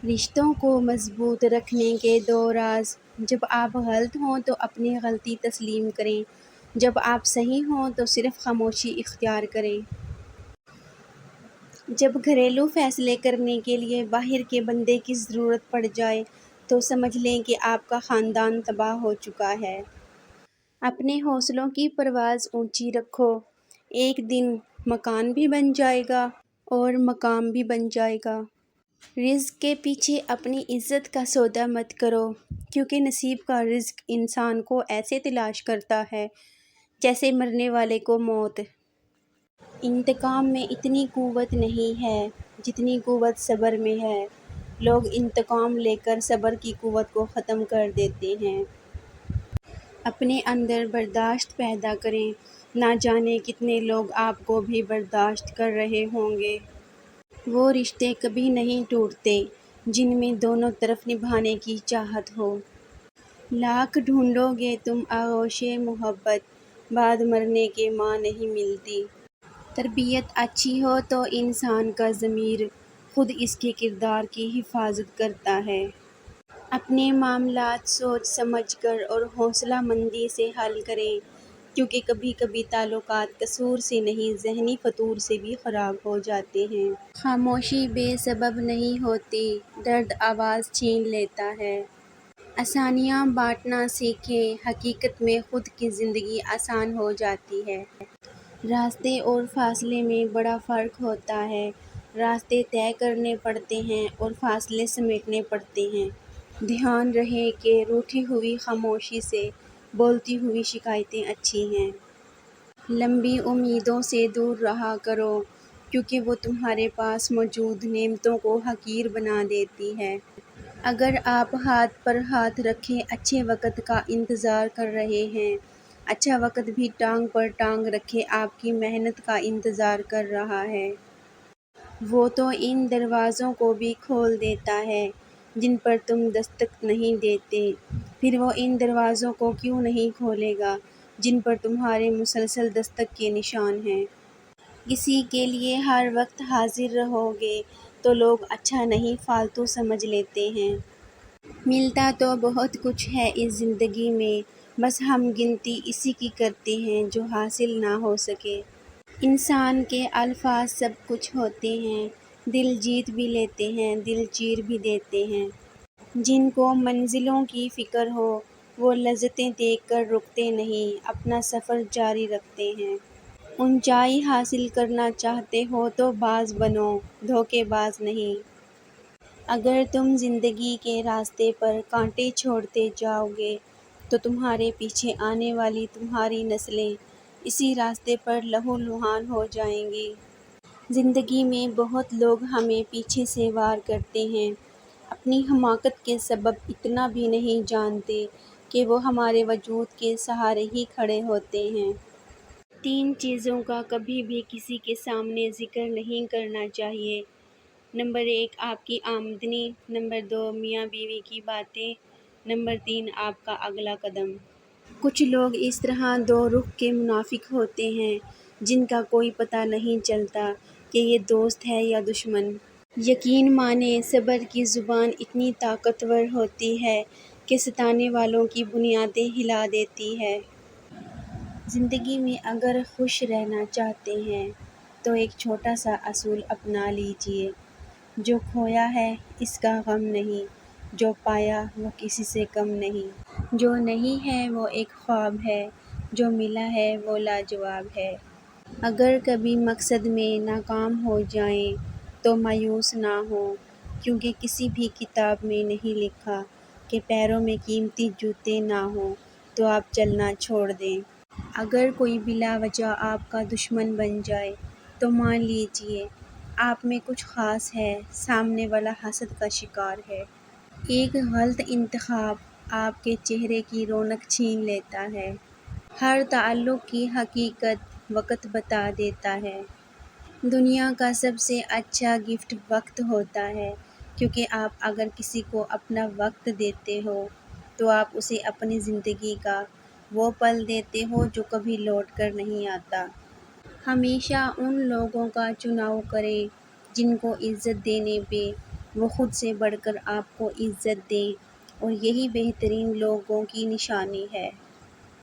رشتوں کو مضبوط رکھنے کے دو راز: جب آپ غلط ہوں تو اپنی غلطی تسلیم کریں، جب آپ صحیح ہوں تو صرف خاموشی اختیار کریں۔ جب گھریلو فیصلے کرنے کے لیے باہر کے بندے کی ضرورت پڑ جائے تو سمجھ لیں کہ آپ کا خاندان تباہ ہو چکا ہے۔ اپنے حوصلوں کی پرواز اونچی رکھو، ایک دن مکان بھی بن جائے گا اور مقام بھی بن جائے گا۔ رزق کے پیچھے اپنی عزت کا سودا مت کرو، کیونکہ نصیب کا رزق انسان کو ایسے تلاش کرتا ہے جیسے مرنے والے کو موت۔ انتقام میں اتنی قوت نہیں ہے جتنی قوت صبر میں ہے۔ لوگ انتقام لے کر صبر کی قوت کو ختم کر دیتے ہیں۔ اپنے اندر برداشت پیدا کریں، نہ جانے کتنے لوگ آپ کو بھی برداشت کر رہے ہوں گے۔ وہ رشتے کبھی نہیں ٹوٹتے جن میں دونوں طرف نبھانے کی چاہت ہو۔ لاکھ ڈھونڈو گے تم آغوش محبت، بعد مرنے کے ماں نہیں ملتی۔ تربیت اچھی ہو تو انسان کا ضمیر خود اس کے کردار کی حفاظت کرتا ہے۔ اپنے معاملات سوچ سمجھ کر اور حوصلہ مندی سے حل کریں، کیونکہ کبھی کبھی تعلقات قصور سے نہیں ذہنی فطور سے بھی خراب ہو جاتے ہیں۔ خاموشی بے سبب نہیں ہوتی، درد آواز چھین لیتا ہے۔ آسانیاں بانٹنا سیکھیں، حقیقت میں خود کی زندگی آسان ہو جاتی ہے۔ راستے اور فاصلے میں بڑا فرق ہوتا ہے۔ راستے طے کرنے پڑتے ہیں اور فاصلے سمیٹنے پڑتے ہیں۔ دھیان رہے کہ روٹھی ہوئی خاموشی سے بولتی ہوئی شکایتیں اچھی ہیں۔ لمبی امیدوں سے دور رہا کرو، کیونکہ وہ تمہارے پاس موجود نعمتوں کو حقیر بنا دیتی ہے۔ اگر آپ ہاتھ پر ہاتھ رکھے اچھے وقت کا انتظار کر رہے ہیں، اچھا وقت بھی ٹانگ پر ٹانگ رکھے آپ کی محنت کا انتظار کر رہا ہے۔ وہ تو ان دروازوں کو بھی کھول دیتا ہے جن پر تم دستک نہیں دیتے، پھر وہ ان دروازوں کو کیوں نہیں کھولے گا جن پر تمہارے مسلسل دستک کے نشان ہیں۔ کسی کے لیے ہر وقت حاضر رہو گے تو لوگ اچھا نہیں فالتو سمجھ لیتے ہیں۔ ملتا تو بہت کچھ ہے اس زندگی میں، بس ہم گنتی اسی کی کرتے ہیں جو حاصل نہ ہو سکے۔ انسان کے الفاظ سب کچھ ہوتے ہیں، دل جیت بھی لیتے ہیں، دل چیر بھی دیتے ہیں۔ جن کو منزلوں کی فکر ہو وہ لذتیں دیکھ کر رکتے نہیں، اپنا سفر جاری رکھتے ہیں۔ اونچائی حاصل کرنا چاہتے ہو تو باز بنو، دھوکے باز نہیں۔ اگر تم زندگی کے راستے پر کانٹے چھوڑتے جاؤ گے تو تمہارے پیچھے آنے والی تمہاری نسلیں اسی راستے پر لہو لہان ہو جائیں گی۔ زندگی میں بہت لوگ ہمیں پیچھے سے وار کرتے ہیں، اپنی حماقت کے سبب اتنا بھی نہیں جانتے کہ وہ ہمارے وجود کے سہارے ہی کھڑے ہوتے ہیں۔ 3 چیزوں کا کبھی بھی کسی کے سامنے ذکر نہیں کرنا چاہیے۔ نمبر 1 آپ کی آمدنی، نمبر 2 میاں بیوی کی باتیں، نمبر 3 آپ کا اگلا قدم۔ کچھ لوگ اس طرح دو رخ کے منافق ہوتے ہیں جن کا کوئی پتہ نہیں چلتا کہ یہ دوست ہے یا دشمن۔ یقین مانیں صبر کی زبان اتنی طاقتور ہوتی ہے کہ ستانے والوں کی بنیادیں ہلا دیتی ہے۔ زندگی میں اگر خوش رہنا چاہتے ہیں تو ایک چھوٹا سا اصول اپنا لیجئے: جو کھویا ہے اس کا غم نہیں، جو پایا وہ کسی سے کم نہیں۔ جو نہیں ہے وہ ایک خواب ہے، جو ملا ہے وہ لاجواب ہے۔ اگر کبھی مقصد میں ناکام ہو جائیں تو مایوس نہ ہوں، کیونکہ کسی بھی کتاب میں نہیں لکھا کہ پیروں میں قیمتی جوتے نہ ہوں تو آپ چلنا چھوڑ دیں۔ اگر کوئی بلا وجہ آپ کا دشمن بن جائے تو مان لیجئے آپ میں کچھ خاص ہے، سامنے والا حسد کا شکار ہے۔ ایک غلط انتخاب آپ کے چہرے کی رونق چھین لیتا ہے۔ ہر تعلق کی حقیقت وقت بتا دیتا ہے۔ دنیا کا سب سے اچھا گفٹ وقت ہوتا ہے، کیونکہ آپ اگر کسی کو اپنا وقت دیتے ہو تو آپ اسے اپنی زندگی کا وہ پل دیتے ہو جو کبھی لوٹ کر نہیں آتا۔ ہمیشہ ان لوگوں کا چناؤ کریں جن کو عزت دینے پہ وہ خود سے بڑھ کر آپ کو عزت دیں، اور یہی بہترین لوگوں کی نشانی ہے۔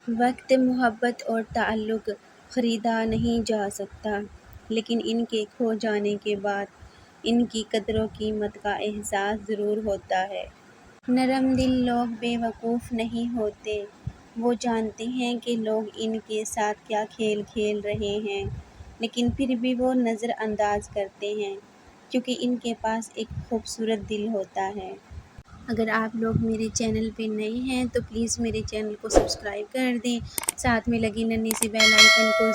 وقت، محبت اور تعلق خریدا نہیں جا سکتا، لیکن ان کے کھو جانے کے بعد ان کی قدر و قیمت کا احساس ضرور ہوتا ہے۔ نرم دل لوگ بے وقوف نہیں ہوتے، وہ جانتے ہیں کہ لوگ ان کے ساتھ کیا کھیل کھیل رہے ہیں، لیکن پھر بھی وہ نظر انداز کرتے ہیں، کیونکہ ان کے پاس ایک خوبصورت دل ہوتا ہے۔ اگر آپ لوگ میرے چینل پہ نئے ہیں تو پلیز میرے چینل کو سبسکرائب کر دیں، ساتھ میں لگی ننھی سی بیل آئیکن کو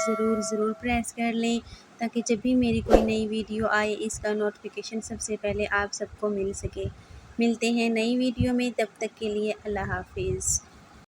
ضرور پریس کر لیں، تاکہ جب بھی میری کوئی نئی ویڈیو آئے اس کا نوٹیفیکیشن سب سے پہلے آپ سب کو مل سکے۔ ملتے ہیں نئی ویڈیو میں، تب تک کے لیے اللہ حافظ۔